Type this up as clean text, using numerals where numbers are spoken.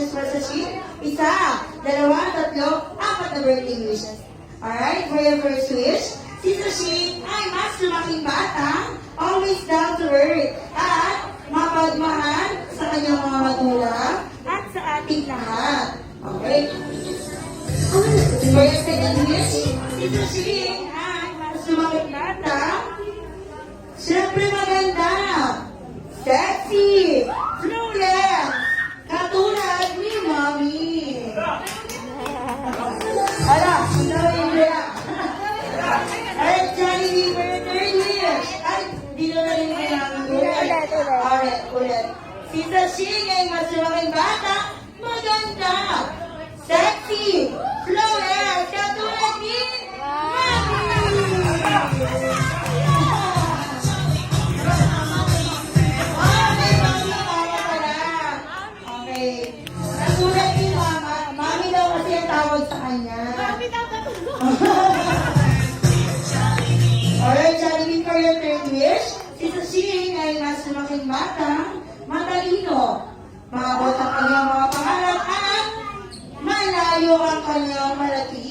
wishes para sa Shin? Isa, dalawa, tatlo, apat na birthday wishes. Alright, for your first wish, si Shin ay mas lumaking bata, always down to earth, at mapagmahal sa kanyang mga magulang at sa ating lahat. Okay? For your second wish, si Shin ay mas lumaking bata, siyempre maganda, sexy, fluent, katulad ni Mami. Ala, ang dami yung bila. Alright, Johnny, for your third wish. Ay, dito na rin kailangan ulit. Alright, ulit. Si Sashing ay mas lumaking bata, maganda, sexy, fluent, katulad ni Mami. Katulad ni Mama, Mami daw kasi ang tawag sa kanya. Mami daw ka. Alright, Jollibee, for your third wish, si Sashing ay mas lumaking bata, matalino, maabot ang kanyang mga pangarap at malayo ang kanyang malaking